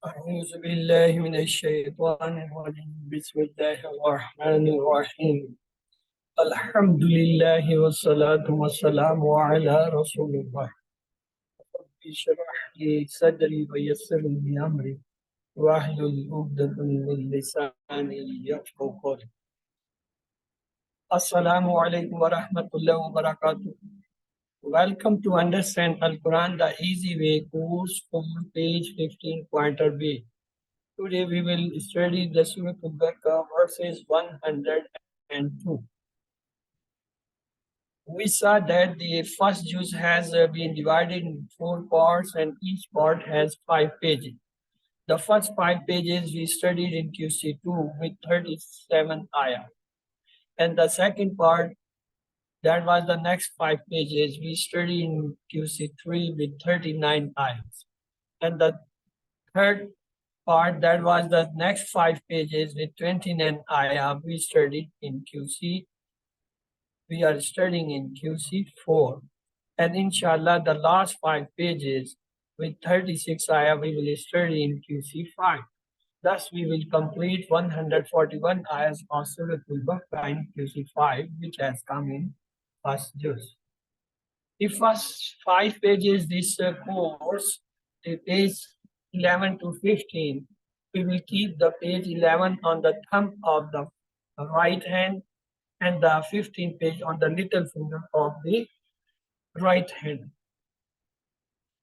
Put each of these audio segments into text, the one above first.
أعوذ بالله من الشيطان الرجيم بسم الله الرحمن الرحيم الحمد لله والصلاة والسلام على رسول الله رب اشرح لي صدري ويسر لي أمري واحلل عقدة من لساني يفقهوا قولي السلام عليكم ورحمة الله وبركاته. Welcome to Understand Al-Quran the Easy Way course from page 15 pointer B. Today we will study the Surah Al-Baqarah verses 102. We saw that the first juz has been divided in 4 parts and each part has 5 pages. The first 5 pages we studied in QC2 with 37 ayah. And the second part, that was the next 5 pages, we studied in QC3 with 39 ayahs. And the third part, that was the next 5 pages with 29 ayah, we studied in QC. We are studying in QC4. And inshallah, the last 5 pages with 36 ayah, we will study in QC5. Thus, we will complete 141 ayahs of Surah Al-Baqarah in QC5, which has come in first juz. The first 5 pages, this course, the page 11 to 15, we will keep the page 11 on the thumb of the right hand and the 15th page on the little finger of the right hand.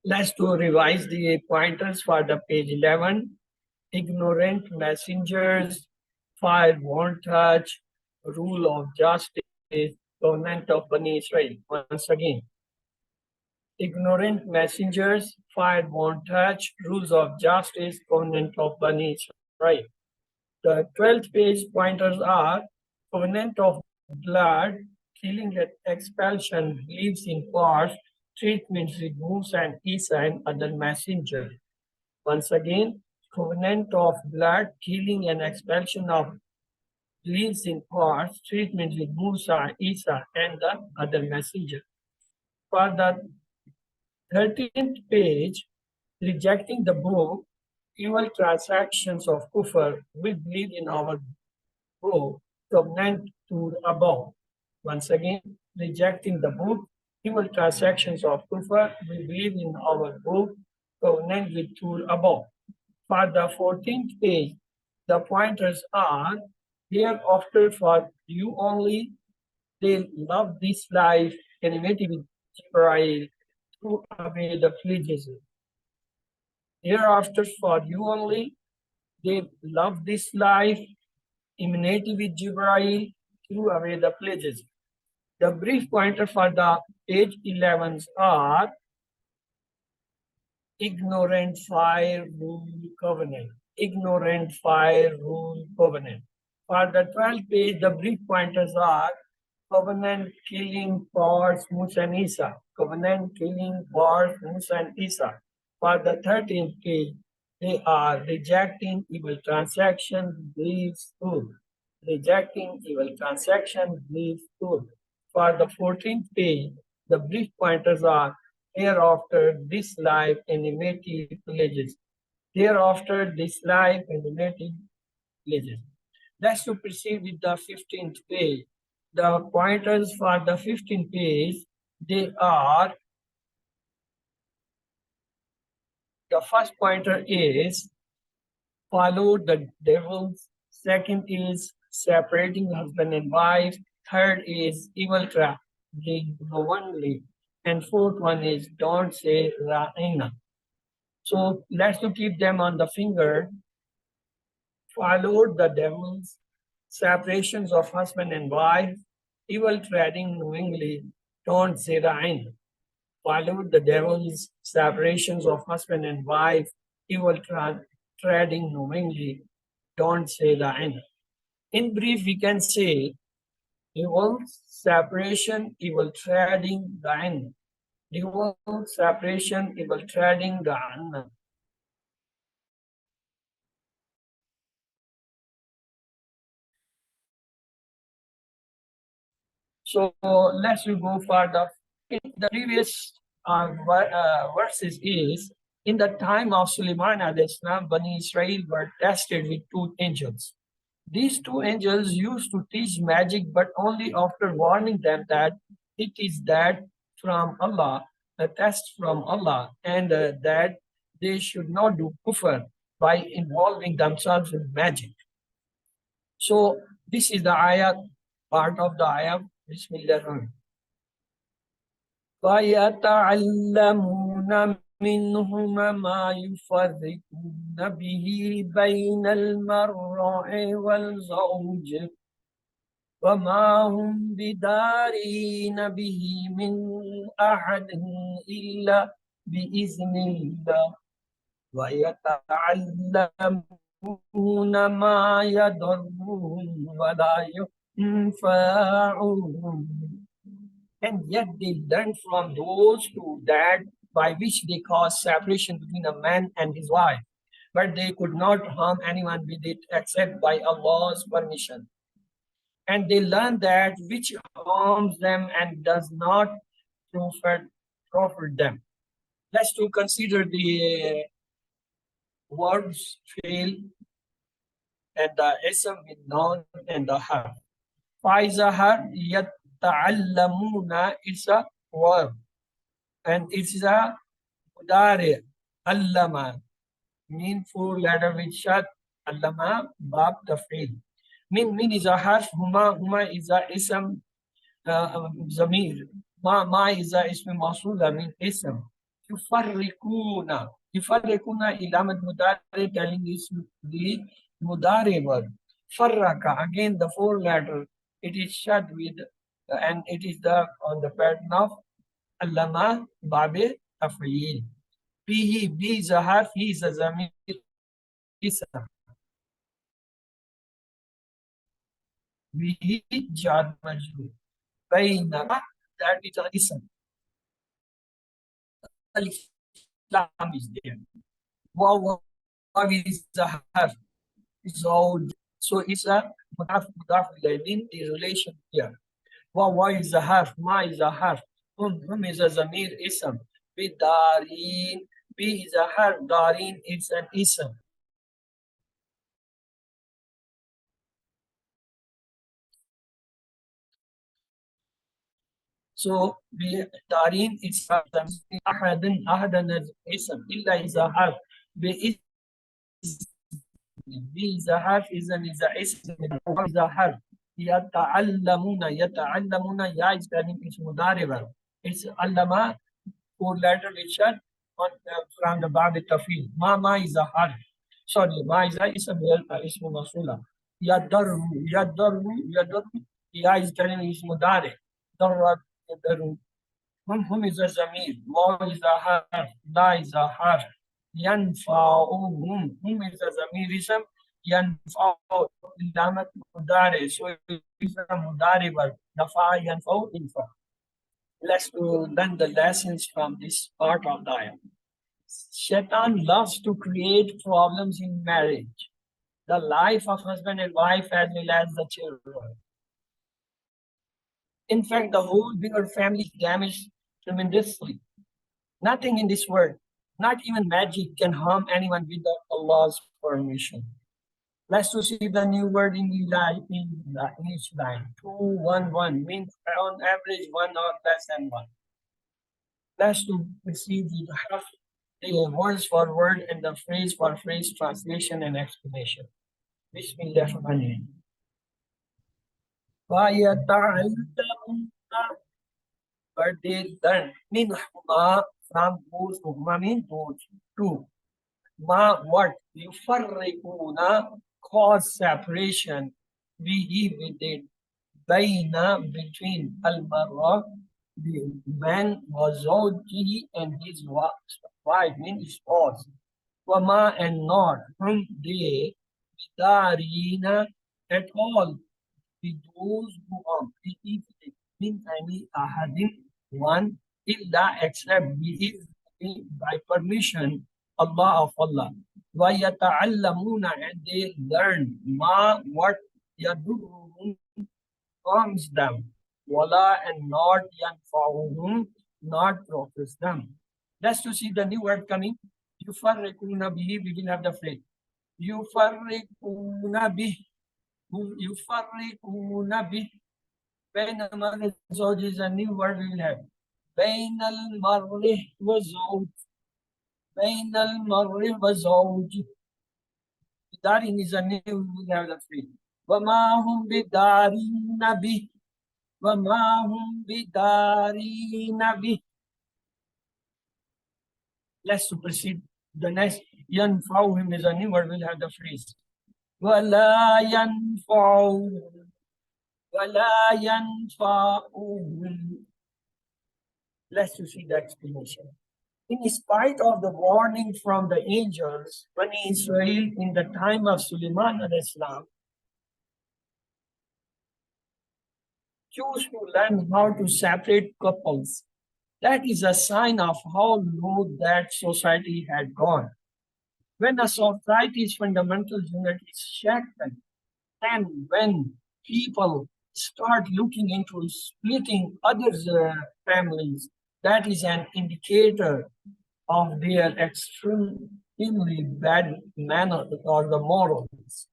Let's do revise the pointers for the page 11. Ignorant messengers, fire won't touch, rule of justice, covenant of Bani Israel. Once again. Ignorant messengers, fire won't touch, rules of justice, covenant of Bani Israel. The 12th page pointers are covenant of blood, killing and expulsion, leaves in parts, treatment with Musa and Isa and other messengers. Once again, covenant of blood, killing and expulsion of leaves in parts, treatment with Musa, Isa and the other messengers. For the 13th page, rejecting the book, evil transactions of kufr, we believe in our book, covenant to above. Once again, rejecting the book, evil transactions of kufr, we believe in our book, covenant with to above. For the 14th page, the pointers are hereafter for you only, they love this life, enmity with Jibreel, threw away the pledges. Hereafter for you only, they love this life, enmity with Jibreel, threw away the pledges. The brief pointer for the page 11s are ignorant fire rule covenant. Ignorant fire rule covenant. For the 12th page, the brief pointers are covenant killing parts Musa and Isa. Covenant killing parts Musa and Isa. For the 13th page, they are rejecting evil transactions, beliefs, truth. Rejecting evil transactions, beliefs, truth. For the 14th page, the brief pointers are hereafter this life enmity pledges. Hereafter this life enmity pledges. Let's to proceed with the 15th page. The pointers for the 15th page, they are, the first pointer is follow the devils. Second is separating husband and wife. Third is evil traveling knowingly. And fourth one is don't say Ra'ina. So let's to keep them on the finger. Followed the devils, separations of husband and wife, evil treading knowingly, don't say Ra'ina. Followed the devil's separations of husband and wife, evil treading knowingly, don't say Ra'ina. In brief, we can say evil separation, evil treading, Ra'ina. Evil separation, evil treading, Ra'ina. So let's go for the previous verses is In the time of Sulaiman alayhi salam, Bani Israel were tested with two angels. These two angels used to teach magic, but only after warning them that it is that from Allah, a test from Allah, and that they should not do kufr by involving themselves in magic. So this is the ayah, part of the ayah. Bismillah. فَيَتَعَلَّمُونَ مِنْهُمَا مَا يُفَرِّقُونَ بِهِ بَيْنَ الْمَرْءِ وَالزَّوْجِ وَمَا هُمْ بِدَارِينَ بِهِ مِنْ أَحَدٍ إِلَّا بِإِذْنِ اللَّهِ وَيَتَعَلَّمُونَ مَا يَضُرُّهُمْ وَلَا يَنفَعُهُمْ. And yet they learn from those two that by which they cause separation between a man and his wife, but they could not harm anyone with it except by Allah's permission. And they learn that which harms them and does not profit them. Let's to consider the words fail and the ism with noun and the harf. Faizahar yatta'allamuna is a verb and it's a mudari. Allama mean four letter with shad. Allama bab tafil. Min is a harf. Huma is a ism zamir. Ma is a ism mawsula mean ism. Yufarrikuna ilamat mudari telling is the mudari verb. Farraka again the four letter. It is shad with and it is the on the pattern of allama babe tafil. He is a harf. He is a zamir. Ism. Bihi jar majrur. Bainama that is a ism. Islam is there. Waw is a harf. So it's a mudaf in the relation here. Waw is a harf. Ma is a harf. Is a zamir ism. Bidarin. B is a harf. Darin is an ism. So Darin is ahadan as ism. Illa is a harf. B is a harf. Ism is a ism. Is a harf. Yata'allamuna. Ya is turning it's mudari verb. It's allama four letter which are on from the bab tafil. Ma is a harf. Sorry, ma is a ism masula. Yadarru. Ya is turning it's mudari. Darra yadarru. Hum is a zamir. Ma is a harf. La is a harf. Yanfa'uhum. Hum is a zamirism. Yanfa'u ilamat mudari. So it's a mudari verb. Nafa yanfa'u infa. Let's learn the lessons from this part of the ayah. Shaitan loves to create problems in marriage, the life of husband and wife, as well as the children. In fact, the whole bigger family is damaged tremendously. Nothing in this world, not even magic, can harm anyone without Allah's permission. Let's to see the new word in each line. 211 means on average 1 or less than 1. Let's to see the words for word and the phrase for phrase translation and explanation. Bismillahirrahmanirrahim. But they learn minhuma from those whuma mean those two. Ma what yufarriquna cause separation bihi with it baina between al-marra the man was and his wife means spouse. Wama and not whom they darina at all with those who are min any ahadin one illa except by permission Allah of Allah. وَيَتَعَلَّمُونَ and they learn ma what yadurruhum harms them. Wala and not yanfa'uhum not profits them. Let's to see the new word coming. يفرقون به, we will have the phrase. يفرقون به. يفرقون به. بينما الزوج is a new word we will have. بين المرء والزوج. بين المرء والزوج. Darin is a new, we will have the phrase. وما هم بدارين به. وما هم بدارين به. Let's proceed. The next, ينفعهم is a new word, we'll have the phrase. ولا ينفعهم. ولا ينفعهم. Let's see the explanation. In spite of the warning from the angels, when Israel in the time of Sulaiman al-Islam chose to learn how to separate couples, that is a sign of how low that society had gone. When a society's fundamental unit is shaken, and when people start looking into splitting others' families, that is an indicator of their extremely bad manner or the morals.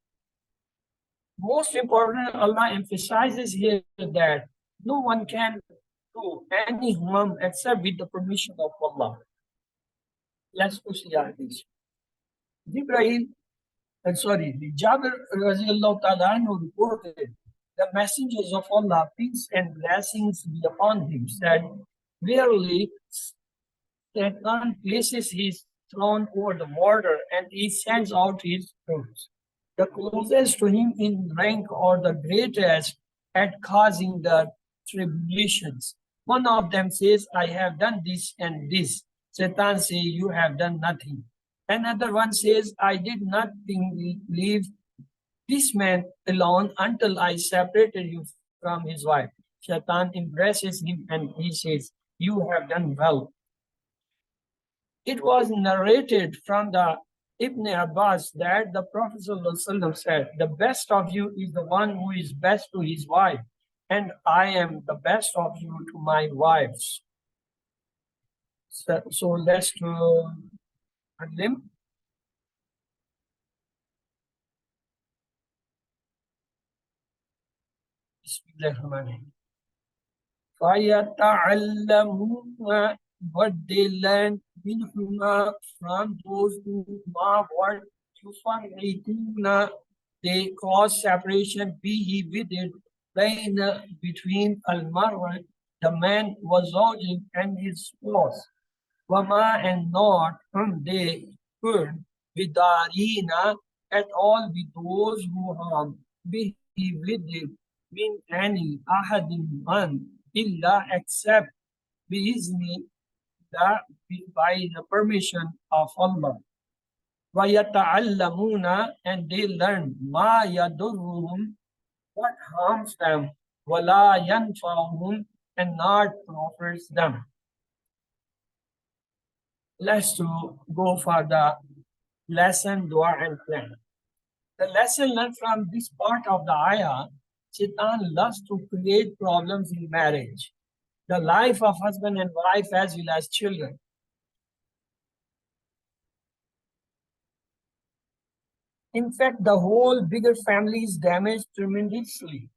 Most important, Allah emphasizes here that no one can do any harm except with the permission of Allah. Let's see our hadith. Jibreel, Jabir radiallahu ta'ala anhu reported, the messengers of Allah, peace and blessings be upon him, said, verily, Satan places his throne over the border and he sends out his troops. The closest to him in rank or the greatest at causing the tribulations. One of them says, I have done this and this. Satan says, you have done nothing. Another one says, I did not leave this man alone until I separated you from his wife. Shaitan embraces him and he says, you have done well. It was narrated from the Ibn Abbas that the Prophet ﷺ said, the best of you is the one who is best to his wife, and I am the best of you to my wives. So let's do Adlim. Bismillahirrahmanirrahim. فَيَتَعَلَّمُونَ what they learn minhuma from those who are what yufarriquna, they cause separation bihi with it between al-mar'a, the man was zawji and his spouse, wama and not whom they could bidarina at all with those who harm bihi with it min any ahadin man illa except biizni, that by the permission of Allah. وَيَتَعَلَّمُونَ and they learn مَا يَدُرُّهُمْ what harms them, وَلَا يَنْفَعُهُمْ and not profits them. Let's go for the lesson, dua and plan. The lesson learned from this part of the ayah, Satan loves to create problems in marriage, the life of husband and wife as well as children. In fact, the whole bigger family is damaged tremendously.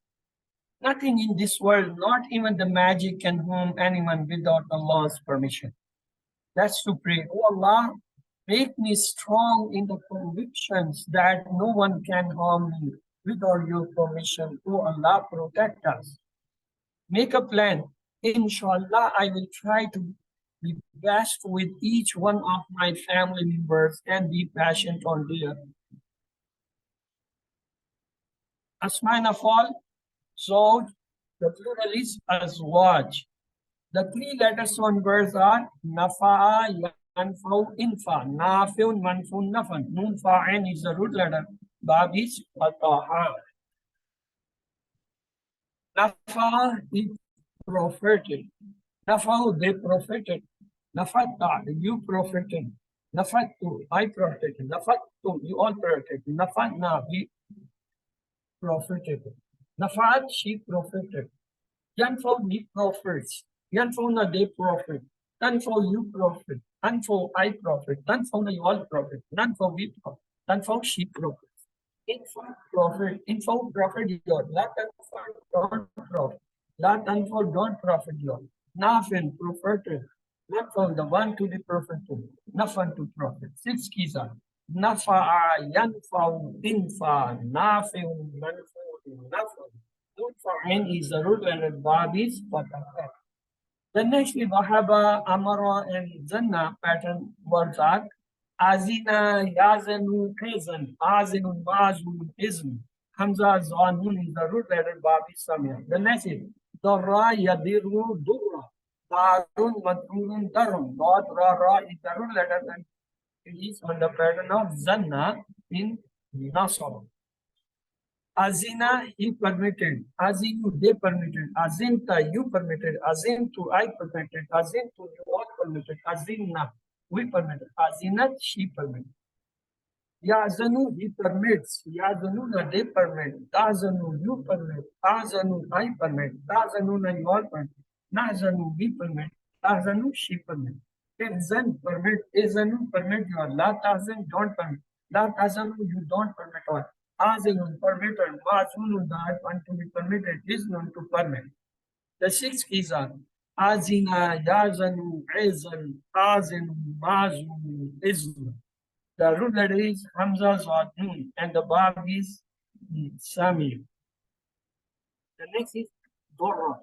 Nothing in this world, not even the magic, can harm anyone without Allah's permission. That's to pray, oh Allah, make me strong in the convictions that no one can harm me without your permission. Oh Allah, protect us. Make a plan. Inshallah, I will try to be best with each one of my family members and be patient on their. Asmain of all, Zawj, the plural is Azwaj. The three letters on words are Nafa'a, Yanfa'u, Infa. Nafi'un, Manfun, Nafan. Nun Fa'in is the root letter. Bab is Fataha. Nafa'a is profited. Nafa'u, they profited. Nafatta, you profited. Nafattu, I profited. Nafattu, you all profited. Nafatna, we profited. Nafat, she profited. Yanfa'u, he profits. Yanfa'una, they profit. none for you profit, none for I profit, none for you all profit, none for we profit, none for she profit. Info profit your, la tanfor don't profit, la tanfor don't profit your, nafin profit, not from the one to the profit to, nafan to profit. Six keys are nafa'a, yanfa'u, infa, nafi'un, manfu'un, nafun. Nunfa'in is the root and Bab is fatah. The next is Wahaba, Amara, and Zanna pattern words are Azina, Yazanu, Kazan, Azinun, Mazun, Izm. Hamza, Zanun is the root letter Babi Samya. The next is Dara, Yadiru, Dura. Darun, Madrun, Darun. Dot, Ra is the root letter and it is on the pattern of Zanna in Nasab. Azina, he permitted. Azinu, they permitted. Azinta, you permitted. Azintu, I permitted. Azintu, you all permitted. Azinna, we permitted. Azinat, she permitted. Yazanu, he permits. Yazanuna, they permit. Tazanu, you permit. Tazanu, I permit. Tazanuna, you all permit. Nazanu, we permit. Tazanu, she permit. Izan, permit. Izanu, permit you all. La tazan, don't permit. La tazanu, you don't permit all. Azinun, permitted. Mazunu, that one to be permitted. Iznun, to permit. The six keys are Azina, Yazanu, Izan, Azinu, Mazunu, Iznu. The root letter is Hamza Nun and the Bab is Sami. The next is Dora.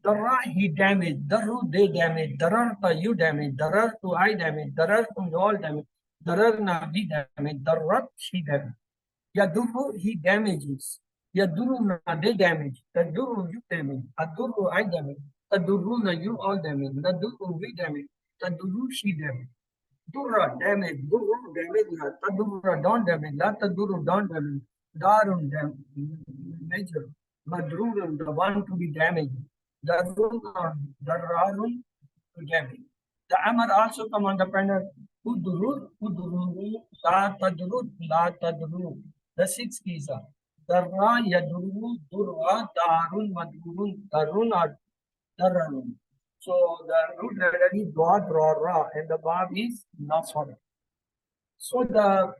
Dara, he damaged. Daru, they damaged. Dararta, you damaged. Darartu, I damaged. Darartu, you all damaged. Dararna, we damaged. Darat, she damaged. Yaduru, he damages. Yaduruna, they damage. Taduru, you damage. Aduru, I damage. Taduruna, you all damage. Naduru, we damage. Taduru, she damage. Dura, damage. Duru, damage. Tadura, don't damage. La taduru, don't damage. Darun, major. Madrurun, the one to be damaged. Darun, dararun, to damage. The Amar also come on the panel. Uduru, uduru, la taduru, la taduru. The six keys are Darra, Yaduru, Durva, Darun, Madurun, Darun, or Dararun. So the root letter is Dwa, Dra, Ra, and the Bab is Nasr. So the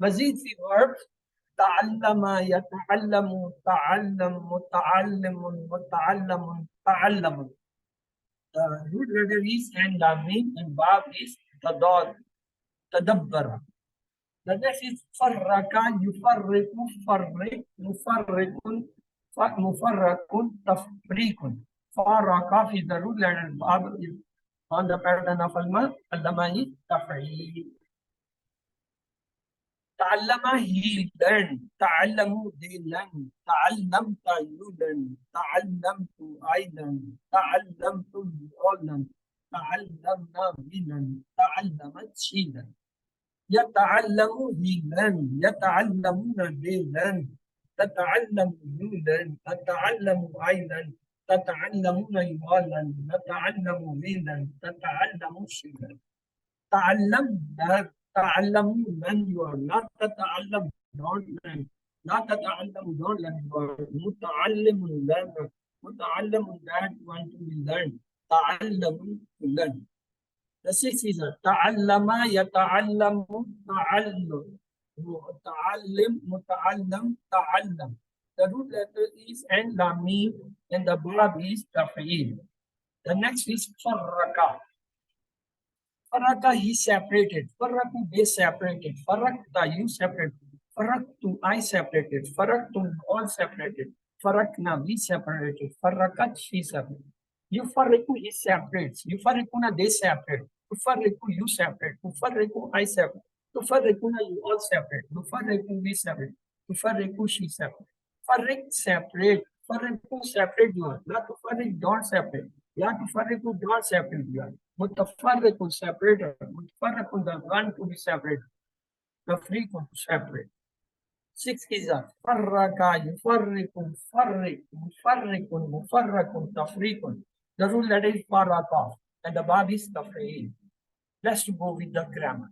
Mazid verbs Ta'allama, Yata'allamu, Ta'allam, Muta'allimun, Muta'allamun, Ta'allamun. The root letter is and the mim and Bab is Tadad, Tadabbara. The next is Farraka, Yufarriku, Farrik, Mufarrikun, Mufarrakun, Tafrikun. Farraka is the root letter Bab is on the pattern of Alma, Allama is Tafri. Ta'allama, he learned. Ta'allamu, they learned. Ta'allamta, you learn. Ta'allamtu, I learn. Ta'allamtu, you all learn. Ta'allamna, we learn. Ta'allamat, she learned. يتعلم he learn يتعلمون they learn تتعلم you learn تتعلم I learn تتعلمون you all learn نتعلم we learn تتعلم she learn تعلمون learn you are not تتعلم don't learn لا تتعلم don't learn you are متعلم learn متعلم that want to be learn تعلم to learn. The sixth is ta'allama, yata'allamu, ta'allum. Muta'allim, muta'allam, ta'allam. The root letter is and the mim and the bab is taf'il. The next is farraka. Farraka, he separated. Farraku, they separated. Farrakta, you separated. Farraktu, I separated. Farraktum, all separated. Farrakna, we separated. Farrakat, she separated. Yufarriku, he separates. Yufarrikuna, they separate. Yufarriku, you separate. Yufarriku, I separate. Yufarrikuna, you all separate. Yufarriku, we separate. Yufarriku, she separate. Farrik, separate. Farriku, separate you. La tufarrik, don't separate. La tufarriku, don't separate you. Mutafarriku, separator. Mutafarriku, the one to be separated. The free to separate. Six is a farraka, yufarriku, farrik, mufarrikun, mufarrakun, tafrikun. The rule that is farraka and the bab is tafriq. Let's go with the grammar.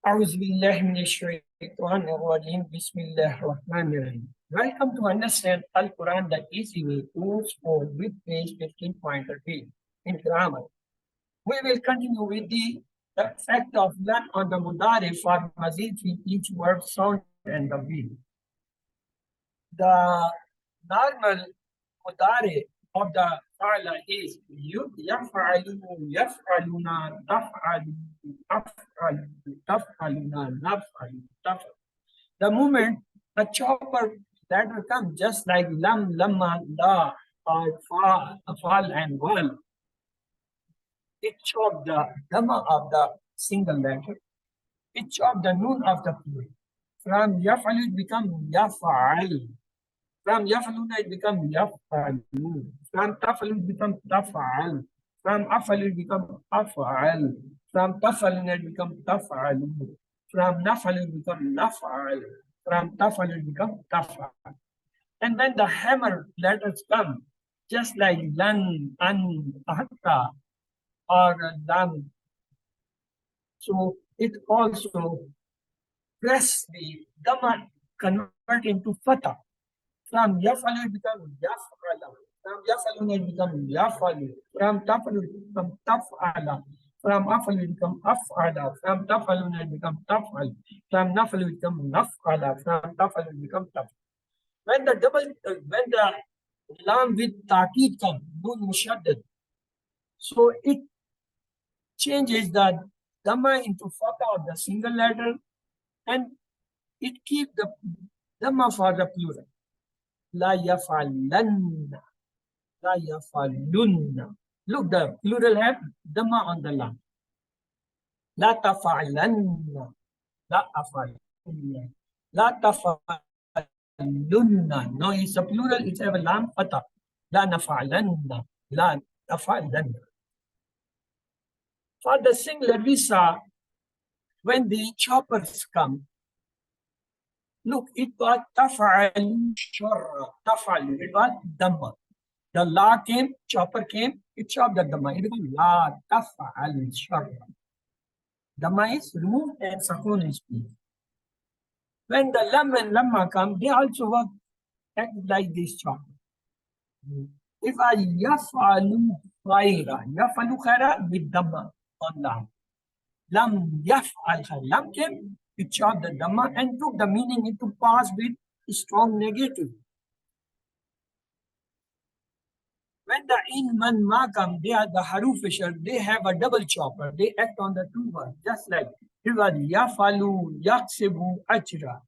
أعوذ بالله من الشيطان الرجيم بسم الله الرحمن الرحيم. Welcome to understand Al-Quran the easy way. Tools for with page 15.3. in grammar. We will continue with the effect of lan on the mudari for mazid fi each word sound and the beat. The normal mudari of the fa'ala is yaf'alu, yaf'aluna, taf'alu, taf'alu, taf'aluna, naf'alu, taf'alu. The moment a chopper letter comes, just like lam, lamma, la, or fa, fal, and wal, it chopped the dhamma of the single letter. It chopped the noon of the plural. From yaf'alu it becomes yaf'al. From yaf'aluna it becomes yaf'alu. From taf'alu it becomes taf'al. From af'alu it becomes af'al. From taf'aluna it becomes taf'alu. From naf'alu it becomes naf'al. From taf'alu it becomes taf'al. And when the hammer letters come, just like lan, an, hatta, or lam, so it also press the dhamma convert into fatha. From yafalu it becomes yafala. From yafaluna it becomes yafalu. From tafalu it becomes tafala. From afalu it becomes afala. From tafaluna it becomes tafal. From nafalu it becomes nafala. From tafalu it becomes taf. When the lam with taqid comes, nun mushaddad, so it changes the dhamma into fatha of the single letter, and it keeps the dhamma for the plural. La yafalanna, la yafalunna. Look, the plural have dhamma on the lam. La tafalanna, la afalunna, la tafalunna. No, it's a plural, it's a lam fatha. La nafalanna, la tafalanna. For the singular, we saw when the choppers come, look, it was tafa'alu shurra, tafa'alu, it was dhamma. The la came, chopper came, it chopped the dhamma. It became la tafa'alu shurra. Dhamma is removed and sakun is placed. When the lam and lamma come, they also work like this chopper. If I yafalu khaira with dhamma on lam. Lam yaf'al khair. Lam came, it chopped the dhamma and took the meaning into past with strong negative. When the in man ma come, they are the haruf fisher, they have a double chopper. They act on the two words, just like it was yafalu, yaksibu, ajra.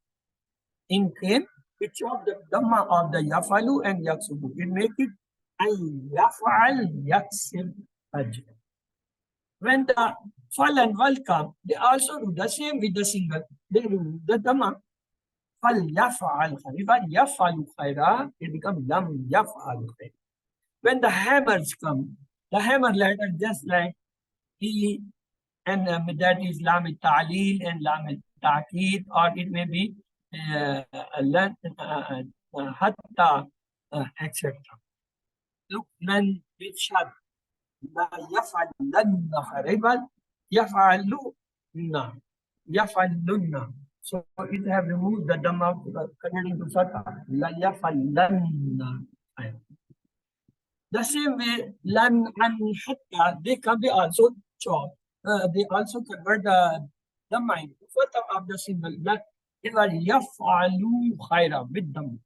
In came, it chopped the dhamma of the yafalu and yaksibu. It make it ay yaf'al, yaksib, ajra. When the fal and wal come, they also do the same with the single. They do the dhamma. Fal yaf'al khair. If I yaf'alu khaira, it becomes lam yaf'al khair. When the hammers come, the hammer letter just like he, and that is lam al-ta'lil and lam al-ta'qid, or it may be hatta, etc. Look, lan with shad. La yaf'alanna khairan, yaf'alunna, yaf'alunna. So it have removed the dhamma connecting to fatha. La yaf'alanna. The same way, lan and hatta, they can be also chopped. They also convert the dhamma into fatha of the symbol. That it was yaf'alu khaira with dhamma.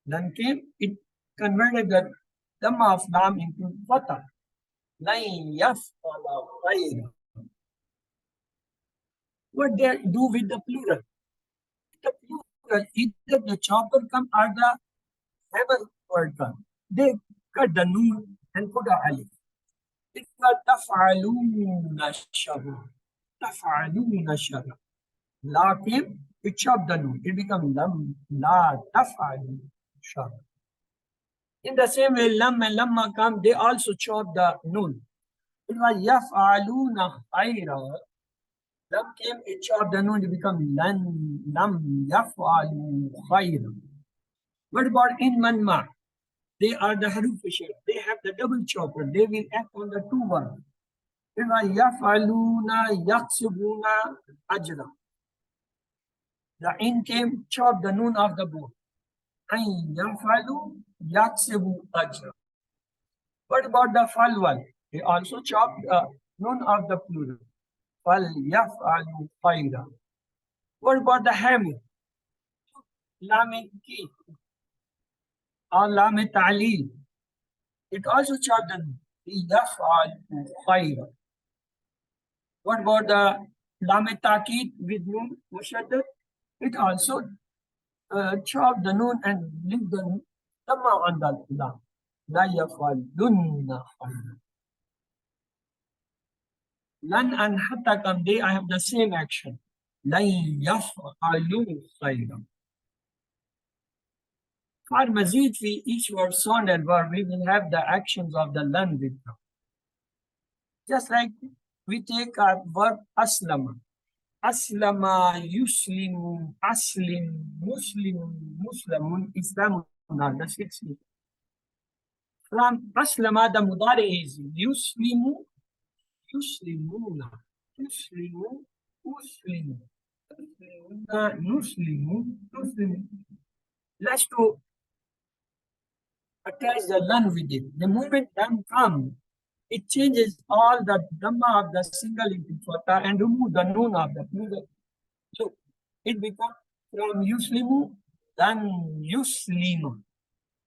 Then came, it converted the dhamma of lam into fatha. What they do with the plural? The plural, either the chopper come or the hammer word come. They cut the noon and put a alif. It's called taf'aluna sharra. Taf'aluna sharra. La came, it chopped the noon. It becomes lam, la taf'alu sharra. In the same way, lam and lamma come, they also chop the noon. It was yaf'aluna khayra. Lam came, it chopped the noon, it becomes lam yaf'alu khayra. What about in manma? They are the haruf fisher. They have the double chopper. They will act on the two words. It was yaf'aluna yaksubuna ajra. The in came, chopped the noon of the board. Ayn yaf'alu yaksibu ajra. What about the falwal? He also chopped none of the plural. فَلْيَفْعَلُوا خَيْرًا. What about the hammer? Lam ki or lam ta'lil. It also chopped the يَفْعَلُوا خَيْرًا. What about the lam ta'kid with noon mushaddad? It also chop the noon and leave the dhamma on the lam. La yafalunna khayran. Lan and hatta come day, I have the same action. La yafalu khayran. For mazid fi each word sound and verb, we will have the actions of the lan with them. Just like we take our verb aslama. Aslama, yuslimu, aslim, muslim, muslimun, islamun are the 6. From aslama, the mudari is yuslimu, yuslimuna, yuslimu, uslimu, yuslimuna, nuslimu, nuslimu. Let's to attach the lan with it. The moment lan comes, it changes all the dhamma of the single into fatha and remove the noon of the plural. So it becomes from yuslimu, lan yuslima.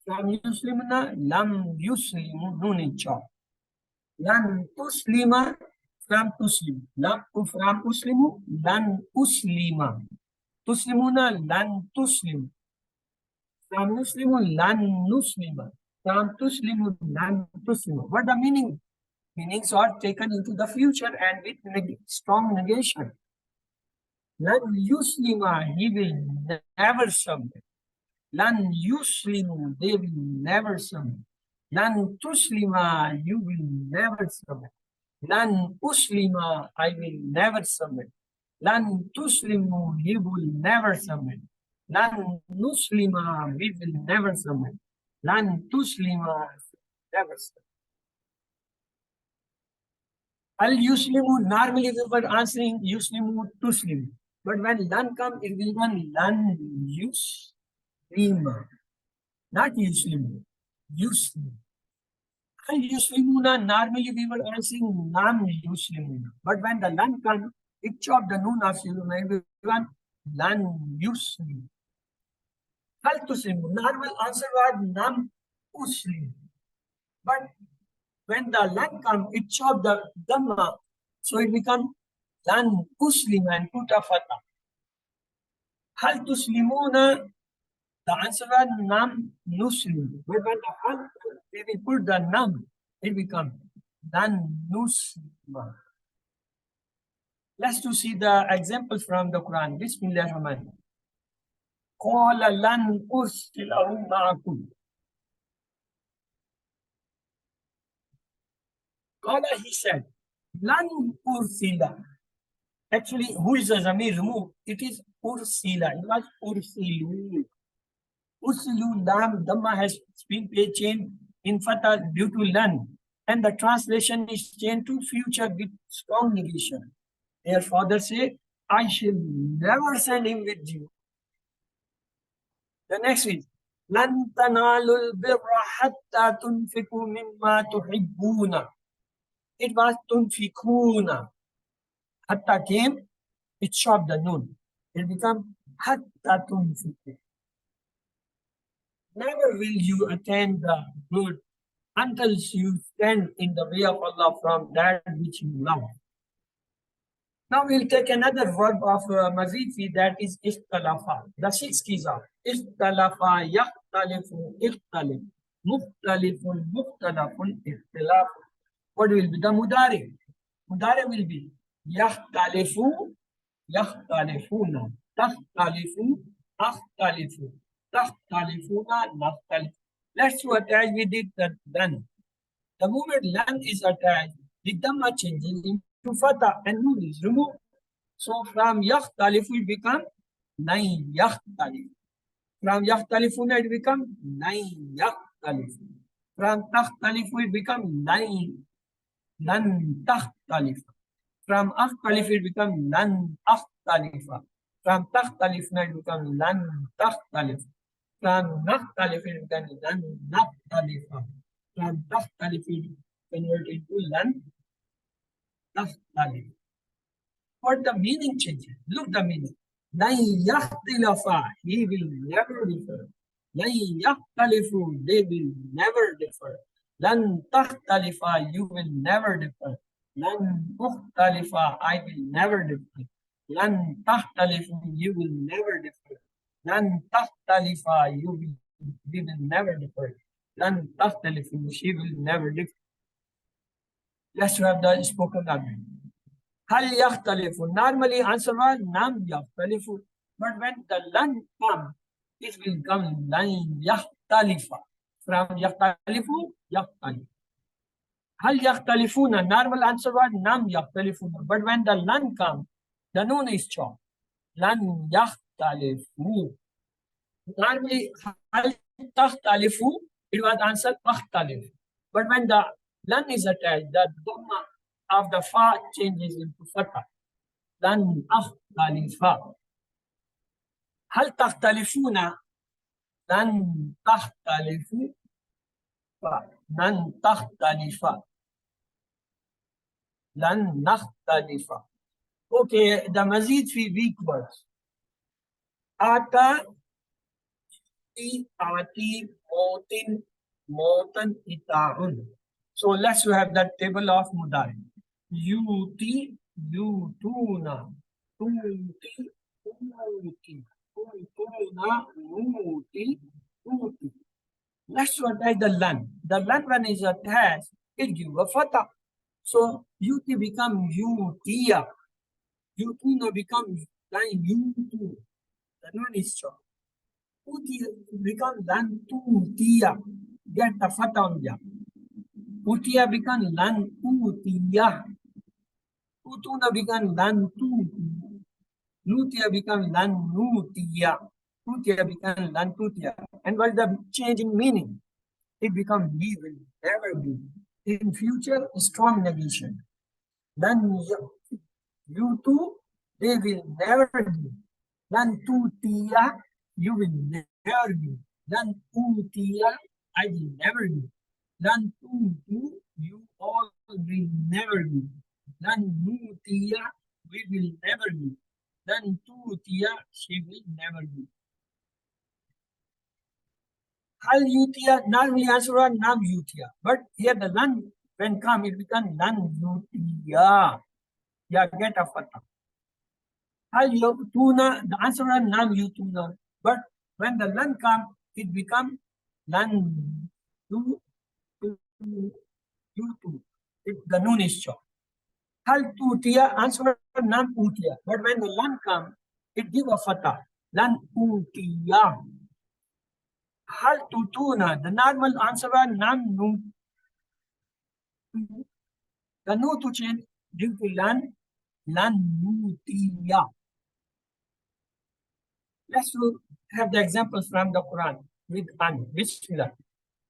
From yuslimuna, lam yuslimu, noon in chop. Lan tuslima, from tuslim. Lam from uslimu, lan uslima. Tuslimuna, lan tuslim. From muslimu, lan nuslima. From tuslimu, lan tuslima. What the meaning? Meanings are taken into the future and with strong negation. Lan yuslima, he will never submit. Lan yuslimu, they will never submit. Lan tuslima, you will never submit. Lan uslima, I will never submit. Lan tuslimu, he will never submit. Lan nuslima, we will never submit. Lan tuslima, never submit. Al yuslimu, normally we were answering yuslimu tuslimu. But when lan comes, it will be lan yuslima. Not yuslimu, yuslim. Al yuslimuna, normally we were answering nam yuslimuna. But when the lan comes, it chopped the noon of yuslimuna. It will be lan yuslim. Al tuslimu, normal answer was nam uslim. But when the lan comes, it chopped the dhamma, so it becomes lan uslim and put a fatha. Hal tuslimuna, the answer was nam nuslim. But when the hal, we will put the nam, it becomes lan nuslima. Let's to see the example from the Quran. Bismillahirrahmanirrahim. Qala lan ursilahu ma'akum. Qala, he said, lan ursila. Actually, who is the zamir remove? It is ursila. It was ursilu. Ursilu, lam, dhamma has been changed in fatha due to lan. And the translation is changed to future with strong negation. Their father said, I shall never send him with you. The next is, lan tanalul birra hatta tunfiku mimma tuhibbuna. It was tunfikuna. Hatta came, it chopped the noon. It became hatta tunfiku. Never will you attain the good until you stand in the way of Allah from that which you love. Now we'll take another verb of Mazifi, that is ikhtalafa. The 6 keys are ikhtalafa, yakhtalifu, ikhtalif, mukhtalifun, mukhtalafun, ikhtilaf. What will be the mudari? Mudari will be yakhtalifu, yakhtalifuna, takhtalifu, akhtalifu, takhtalifuna, nakhtalif. Let's attach with it that then. The moment lan is attached, the dhamma changes into fatha and noon is removed. So from yakhtalifu it becomes nai yakhtalif. From yakhtalifuna it becomes nai yakhtalifu. From takhtalifu it becomes nai lan takhtalif. From akhtalif it becomes lan akhtalifa. From takhtalifna it becomes lan takhtalif. From nakhtalif it becomes lan nakhtalifa. From takhtalif convert into lan tahtalifa. What the meaning changes? Look the meaning. Lan yahtilifa, he will never differ. Lan yahtalifu, they will never differ. Lan tahtalifa, you will never differ. Lan ukhtalifa, I will never differ. Lan tahtalifu, you will never differ. Lan tahtalifa, we will never differ. Lan tahtalifu, she will never differ. Let's have the spoken language. Hal yakhtalifu. Normally answer was nam yakhtalifu. But when the lan comes, it will come lan yakhtalifa. From yakhtalifu, yakhtalifu. Hal yakhtalifuna. Normal answer was nam yakhtalifuna. But when the lan comes, the noon is chopped. Lan yakhtalifu. Normally, hal takhtalifu, it was answered akhtalifu. But when the lan is attached, the dhamma of the fa changes into fatha. Lan akhtalifa. Hal takhtalifuna? Lan takhtalifu. Lan takhtalifa. Lan nakhtalifa. Okay, the mazid fi weak words. Ata, ati, motin, motan, ita'un. So let's have that table of mudari. Yuti, yutuna, tuti, tuti, tutuna, nuti, tuti. Let's write the lan. The lan when is attached, it gives a fatha. So yuti become yutiya. Yutuna becomes lan yutu. The nun is short. Uti becomes lan tutiya. Get the fatha on ya. Utiya becomes lan utiya. Utuna becomes lan tuti. Nutiya becomes lan nutiya. Tutiya becomes lan tutiya. And what is the change in meaning? It becomes we will never be. In future, strong negation. Then you two, they will never be. Then tutiya, you will never be. Then tutiya, I will never be. Then tutu, you all will never be. Then nutiya, we will never be. Then tutiya, she will never be. Hal yutiya, normally answer was nam yutiya. But here the lan, when come, it becomes lan yutiya. Yeah, get a fatha. Hal yutuna, the answer was nam yutuna. But when the lan comes, it becomes lan yutu. The noon is short. Hal tutiya, answer was nam utiya. But when the lan comes, it gives a fatha. Lan utiya. Hal tutuna, the normal answer was nam nu. The nu to change due to lan nutiya. Let's have the examples from the Quran with an. Bismillah.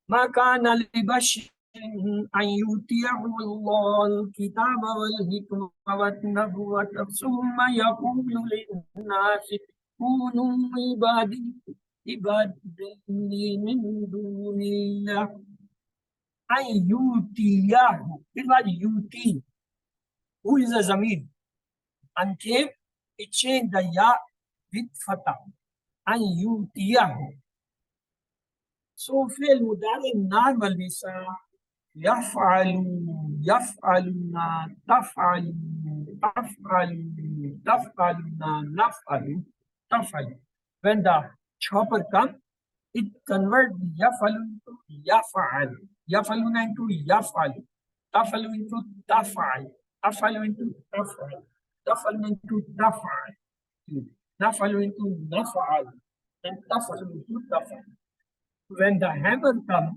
Ma kana li basharin an yutiyahu Allah al-kitaba wal-hikma wan-nubuwwata thumma yaqulu lin-nasi kunu ibadi min dunillah. An yutiyahu. It was yuti. Who is a zamir? And came, it changed the ya with fatah. An yutiyahu. So fi'l mudari normal is yaf'alu, yaf'aluna, taf'alu, taf'alu, taf'aluna, naf'alu, taf'alu. When the chopper comes, it converts yaf'alu into yaf'al, yaf'aluna into yaf'al, taf'alu into taf'al, taf'alu into taf'al, taf'alu into taf'al, naf'alu into naf'al, and taf'alu into taf'al. When the hammer comes,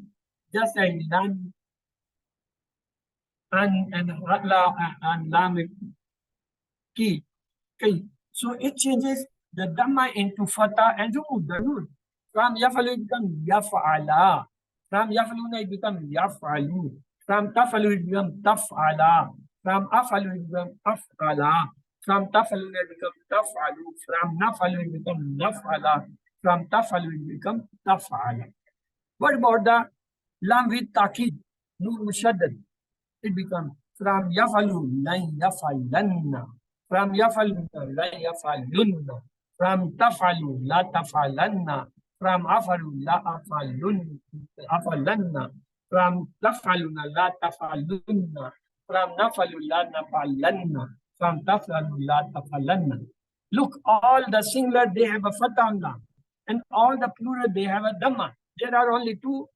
just like lan and lam ki. So it changes the dhamma into fatha and the noon. From yafalu it becomes yaf'ala. From yafaluna it becomes yaf'alu. From tafalu it becomes taf'ala. From afalu it becomes af'ala. From tafaluna it becomes taf'alu. From nafalu it becomes naf'ala. From tafalu it becomes taf'ala. What about the lam with takid, noon mushaddad? It becomes from yafalu, lan yafalanna. From yafaluna, la yafalunna. From tafalu, la tafalanna. From afalu, la afalanna. From tafaluna, la tafalunna. From nafalu, la nafalanna. From tafalu, la tafalanna. Look, all the singular, they have a fatha on lam. And all the plural, they have a dhamma. There are only two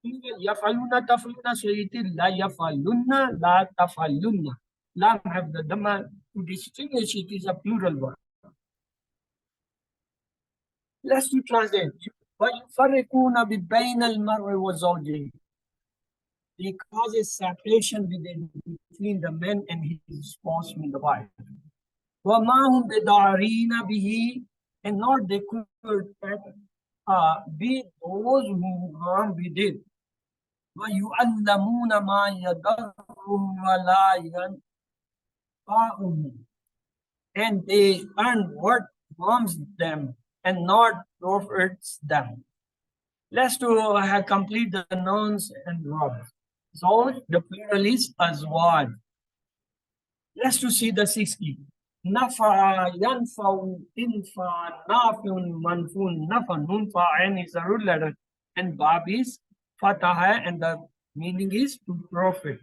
plural, yafaluna, tafaluna, so it is la yafalunna, la tafalunna. Lam have the dhamma to distinguish it is a plural word. Let's do translate. وَيُفَرِّقُونَ بِبَيْنَ الْمَرْءِ وَزَوْجِهِ. They cause a separation between the man and his spouse, mean the wife. وَمَا هُمْ بِضَارِينَ بِهِ, and not they could be those who harm we did. وَيُعَلَّمُونَ مَا يَضَرُّهُمْ وَلَا يَنْفَعُهُمْ, and they earn what harms them and not profits them. Let's complete the nouns and verbs. So the plural is azwaj. Let's see the 6 key. Nafa, yanfa, infa, nafun, manfun, nafa, nunfa, and is a root letter. And bab is fatah, and the meaning is to profit.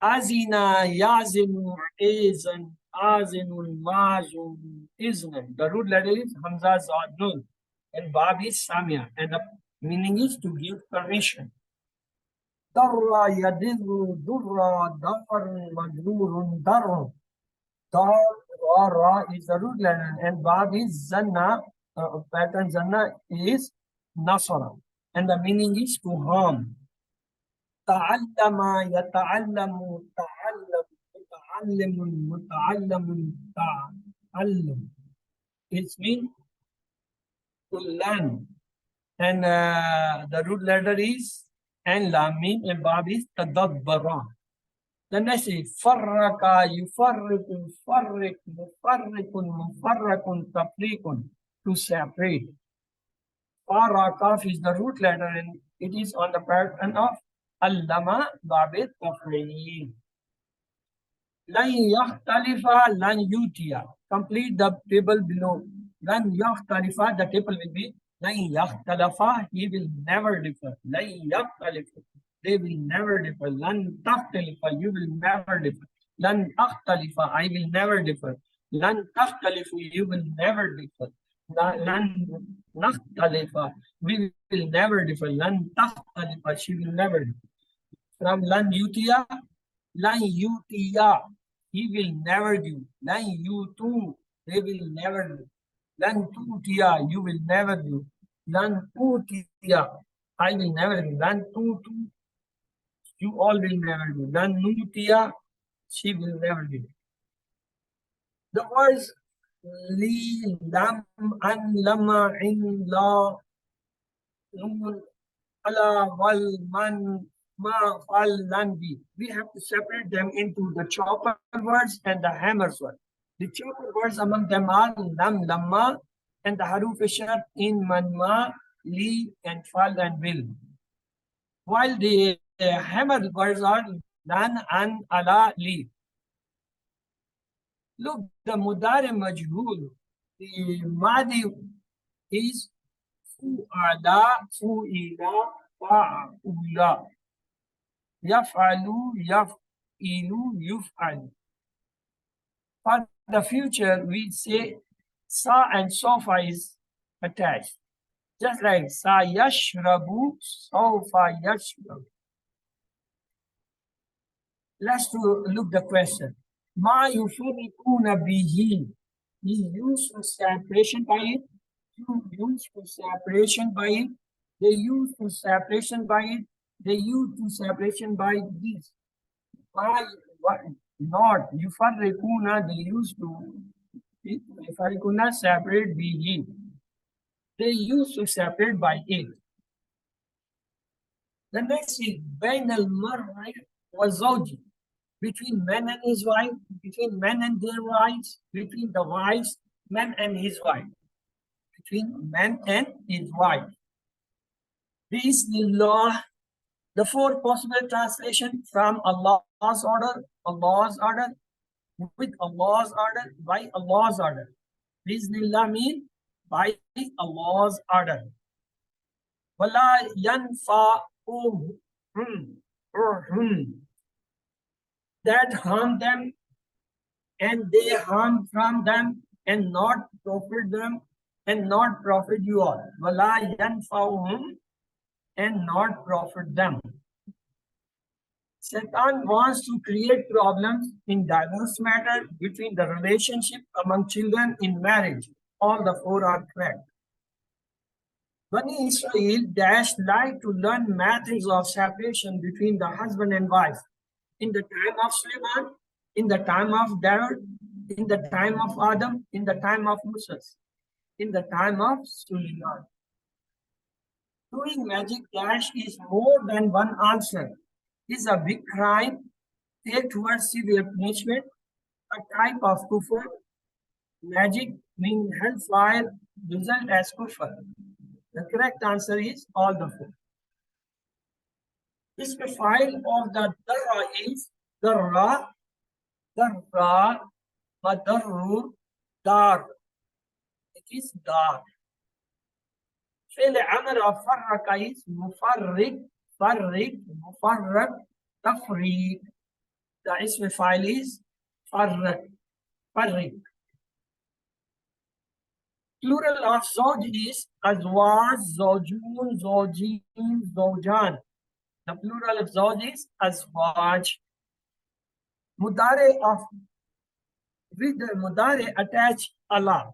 Azina, yazinu, izan, azinul, majun, iznan. The root letter is hamza, zad, nun. And bab is samia, and the meaning is to give permission. Darra, yadiru, durra, dar, madrurun, darra. Dar is the root letter, and bab is zanna, pattern zanna is nasara, and the meaning is to harm. Ta'allama, yata'allamu, ta'allam, muta'allamun, ta'allam. It means to learn, and the root letter is and lam, and bab is tadabbara. The next is farraka, yufarriku, farrik, mufarrikun, mufarrakun, tafrikun, to separate. Farakaf is the root letter, and it is on the pattern of allama, babit, tafriq. Lan yakhtalifa, lan yutiya. Complete the table below. Lan yakhtalifa, the table will be lan yakhtalafa, he will never differ. Lan yakhtalifa, they will never differ. Lan takhtalifa, you will never differ. Lan akhtalifa, I will never differ. Lan takhtalifu, you will never differ. Lan nakhtalifa, we will never differ. Lan takhtalifa, she will never differ. From lan yutiya, he will never do. Lan yutu, they will never do. Lan tutiya, you will never do. Lan tutiya, I will never do. Lan tutu, you all will never do. Lan nutiya, she will never do. The words li, lam, an, lama, in, la, nun, ala, wal, man, ma, fal, lan, bi. We have to separate them into the chopper words and the hammers words. The chopper words among them are lam, lamma, and the haruf shart in, man, ma, li, and fal, and will. While the hammer words are lan, an, ala, li. Look, the mudari majhul, the madi is fu'ala, fu'ila, fa'ula. Yaf'alu, yaf'ilu, yuf'al. For the future, we say sa and sofa is attached. Just like sa yashrabu, sofa yashrabu. Let's look the question. Ma yufarriquna bihi. He used for separation by it. You use for separation by it. They use for separation by it. They use for separation by this. Why? What? Not yufarriquna. They used to yufarriquna separate bihi. They used to separate by it. The next is bain al-mar'i wa zawji. Between man and his wife, between men and their wives, between the wives, man and his wife, between man and his wife. Bismillah, The four possible translation from Allah's order, with Allah's order, by Allah's order. Bismillah mean by Allah's order. Wala yanfa'uhum that harm them and they harm from them and not profit them and not profit you all. Wala yanfa'uhum and not profit them. Satan wants to create problems in diverse matter between the relationship among children in marriage. All the four are correct. Bani Israel like to learn methods of separation between the husband and wife. In the time of Suleiman, in the time of David, in the time of Adam, in the time of Moses, in the time of Suleiman. Doing magic is more than one answer. Is a big crime, take towards severe punishment, a type of kufr. Magic means hellfire, result as kufr. The correct answer is all the four. This file of the darra is darra, madarru, dar. It is dar. Fi'l amr of farraka is mufarrik, farrik, mufarrak, tafriq. The ism file is farrak, farrik. Plural of zawj is azwaj, zawjun, zawjin, zawjan. The plural of zawj is azwaj. Mudare of with the mudare attach Allah.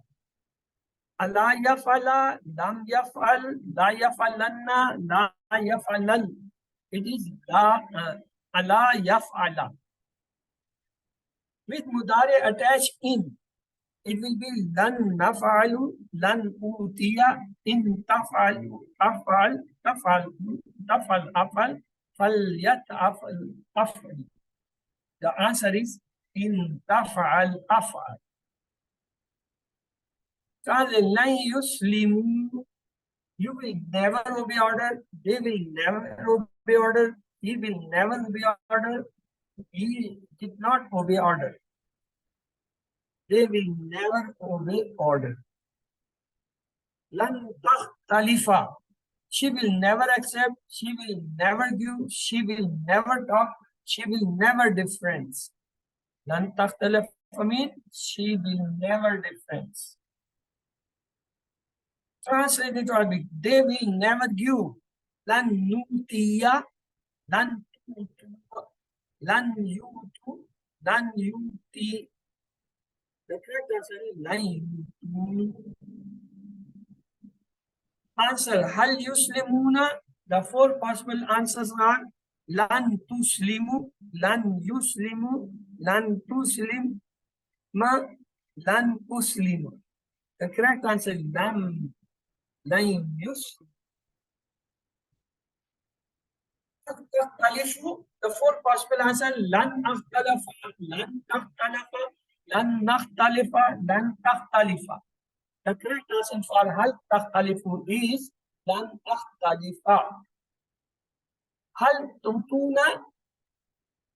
Allah yafala, lam yafal, la yafalanna, la yafalal. It is Allah yafala. With mudare attach in. It will be lan naf'alu, lan utiya, in taf'alu, taf'al, afal, falyat af'al. The answer is in taf'al, af'al. Lan yuslimu, you will never obey order, they will never obey order, he will never obey order, he did not obey order. They will never obey order. Lan takhtalifa. She will never accept, she will never give, she will never talk, she will never difference. Lan takhtalifa means she will never difference. Translate it to Arabic. They will never give. Lan nutiya, lan tutu, lan yutu, lan yuti. The correct answer is lan. Answer hal yuslimuna. The four possible answers are lan tuslimu, lan yuslimu, lan tuslim, lan uslimu. The correct answer is lan yuslim. The four possible answers lan akhtalafa, lan takhtalafa, lan nakhtalifa, lan takhtalifa. The correct answer for hal takhtalifu is lan takhtalifa. Hal tutuna.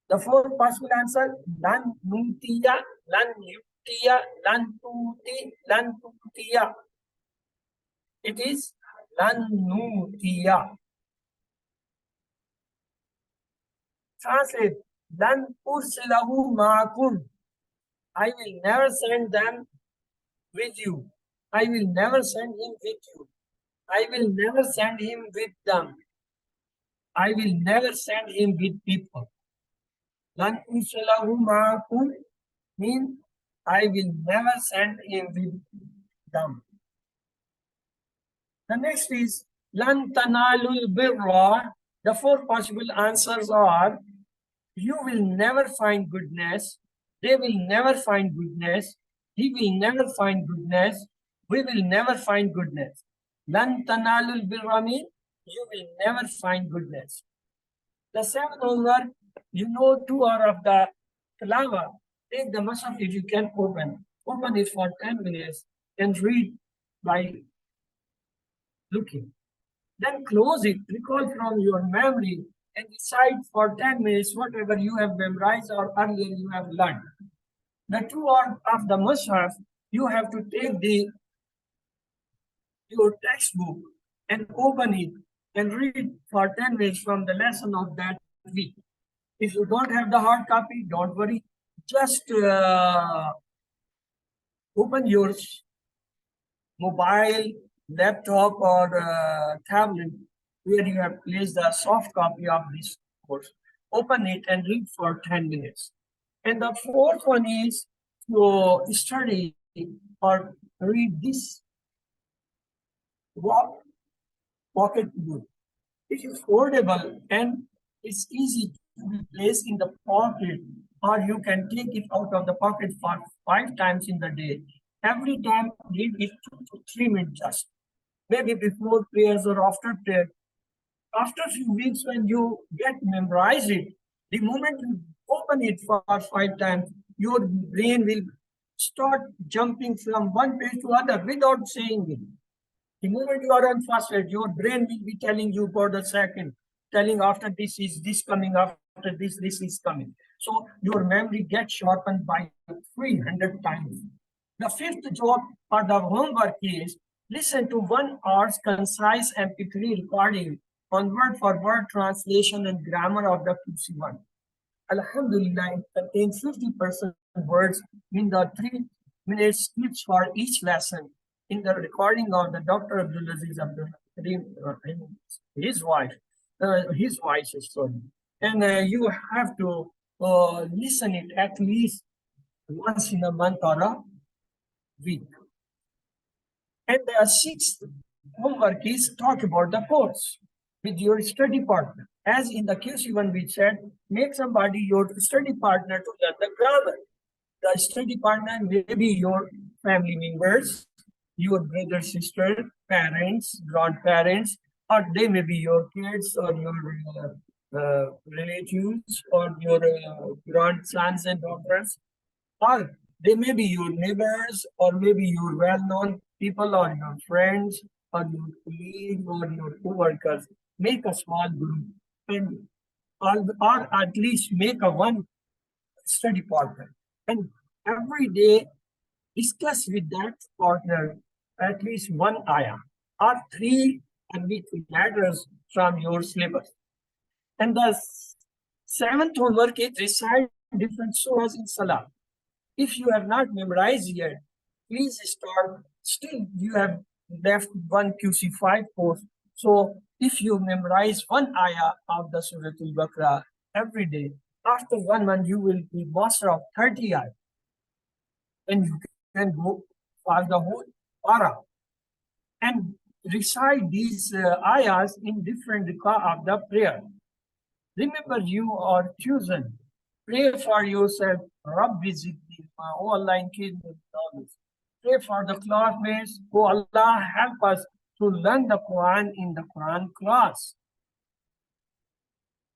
The four possible answers lan nutiya, lan yutiya, lan tuti, lan tutiya. It is lan nutiya. Translate lan ursilahu ma'akum. I will never send them with you. I will never send him with you. I will never send him with them. I will never send him with people. Lan ursilahu ma'akum means I will never send him with them. The next is lan tanalul birra. The four possible answers are you will never find goodness, they will never find goodness, he will never find goodness, we will never find goodness. Lan tanalul birra means you will never find goodness. The seventh homework, you know 2 hours of the tilawah. Take the mushaf if you can open. Open it for 10 minutes and read by looking. Then close it, recall from your memory and recite for 10 minutes whatever you have memorized or earlier you have learned. The two of the mushaf, you have to take your textbook and open it and read for 10 minutes from the lesson of that week. If you don't have the hard copy, don't worry. Just open your mobile, laptop, or tablet where you have placed the soft copy of this course. Open it and read for 10 minutes. And the fourth one is to study or read this pocket book. It is foldable and it's easy to be placed in the pocket, or you can take it out of the pocket for 5 times in the day. Every time read it 2 to 3 minutes just. Maybe before prayers or after prayer. After a few weeks, when you get memorized it, the moment you open it for 5 times, your brain will start jumping from one page to other without saying it. The moment you are on first page, your brain will be telling you for the second, telling after this is this coming, after this is coming. So your memory gets sharpened by 300 times. The fifth job for the homework is listen to 1 hour's concise MP3 recording on word-for-word translation and grammar of the QC1. Alhamdulillah, it contains 50% words in the 3-minute speech for each lesson. In the recording of the Dr. Abdulaziz Abdul his voice is sorry. And you have to listen it at least once in a month or a week. And the sixth homework is talk about the course with your study partner. As in the QC1 we said, make somebody your study partner to learn the grammar. The study partner may be your family members, your brother, sister, parents, grandparents, or they may be your kids or your relatives or your grandsons and daughters, or they may be your neighbors or maybe your well-known people or your friends or your colleagues or your co-workers. Make a small group and or at least make a one study partner. And every day discuss with that partner at least one ayah or 3 Arabic letters from your syllabus. And the seventh homework is recite different surahs in Salah. If you have not memorized yet, please start. Still, you have left one QC5 course. So if you memorize one ayah of the Surah Al-Baqarah every day, after 1 month, you will be master of 30 ayah. And you can go for the whole para. And recite these ayahs in different rak'ah of the prayer. Remember, you are chosen. Pray for yourself. Rabbi zidni, oh Allah, increase me knowledge. Pray for the classmates. Oh Allah, help us to learn the Quran in the Quran class.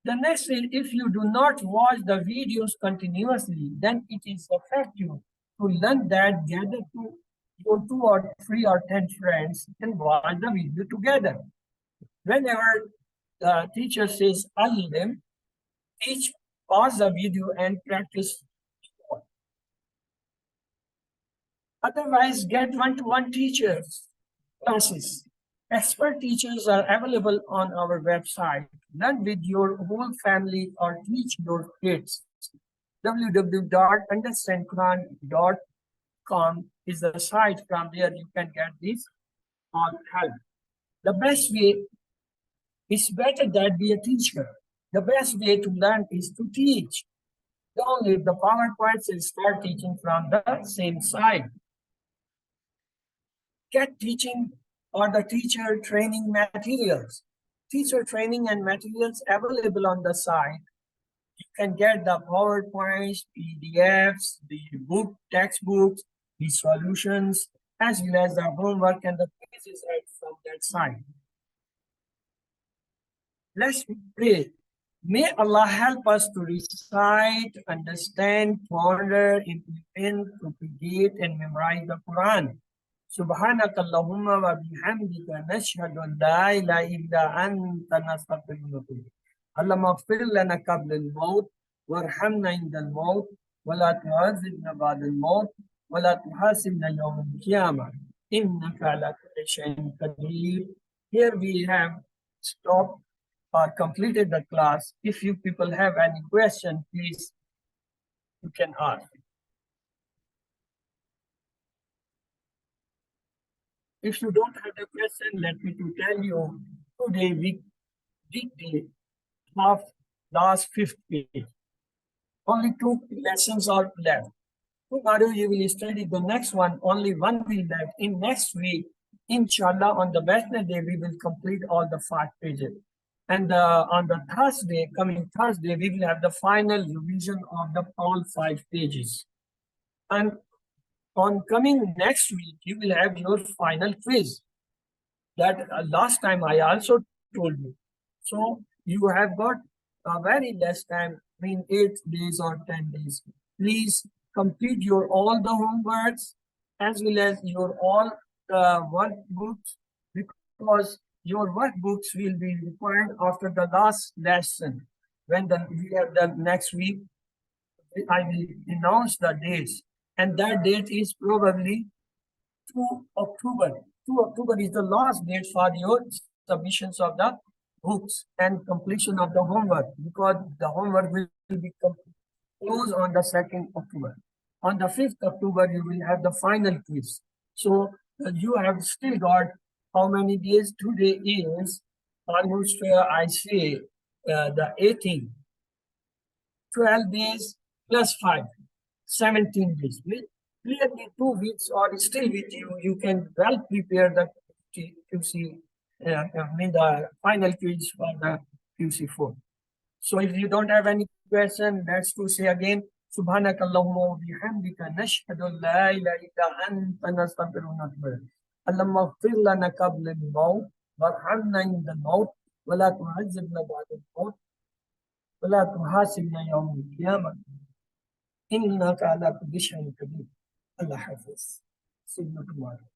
The next is, if you do not watch the videos continuously, then it is effective to learn that. Gather to your 2 or 3 or 10 friends and watch the video together. Whenever the teacher says Alim, each pause the video and practice. Otherwise, get one-to-one teachers classes. Expert teachers are available on our website. Learn with your whole family or teach your kids. www.understandquran.com is the site. From there you can get this on help. The best way is better than be a teacher. The best way to learn is to teach. Don't leave the PowerPoints and start teaching from the same side. Get teaching or the teacher training materials. Teacher training and materials available on the site. You can get the PowerPoints, PDFs, the book, textbooks, the solutions, as well as the homework and the quizzes right from that site. Let's pray. May Allah help us to recite, understand, ponder, implement, propagate, and memorize the Quran. سبحانك اللهم وبحمدك نشهد أن لا إله إلا أنت نستغفرك ونتوب إليك. اللهم اغفر لنا قبل الموت وارحمنا عند الموت ولا تعذبنا بعد الموت ولا تحاسبنا يوم القيامة إنك على كل شيء قدير. Here we have stopped or completed the class. If you people have any question, please you can ask. If you don't have a question, let me to tell you today we did the half last fifth page. Only two lessons are left. Tomorrow you will study the next one. Only one will left. In next week, inshallah, on the Wednesday, we will complete all the 5 pages. And on the Thursday, coming Thursday, we will have the final revision of the all 5 pages. And on coming next week, you will have your final quiz. That last time I also told you. So you have got a very less time, I mean 8 days or 10 days. Please complete your all the homeworks as well as your all workbooks, because your workbooks will be required after the last lesson. When we have the next week, I will announce the dates, and that date is probably 2 October. 2 October is the last date for your submissions of the books and completion of the homework, because the homework will be closed on the 2nd October. On the 5th October, you will have the final quiz. So you have still got how many days? Today is almost, I say, the 18th. 12 days plus 5, 17 days. Clearly 2 weeks are still with you. You can well prepare the QC, I mean the final quiz for the QC4. So if you don't have any question, let's to say again, سبحانك اللهم وبحمدك نشهد أن لا إله إلا أنت نستغفرك ونتوب إليك. اللهم اغفر لنا قبل الموت وارحمنا عند الموت ولا تعذبنا بعد الموت ولا تحاسبنا يوم القيامة إنك على كل شيء قدير. Allah Hafiz. See you tomorrow.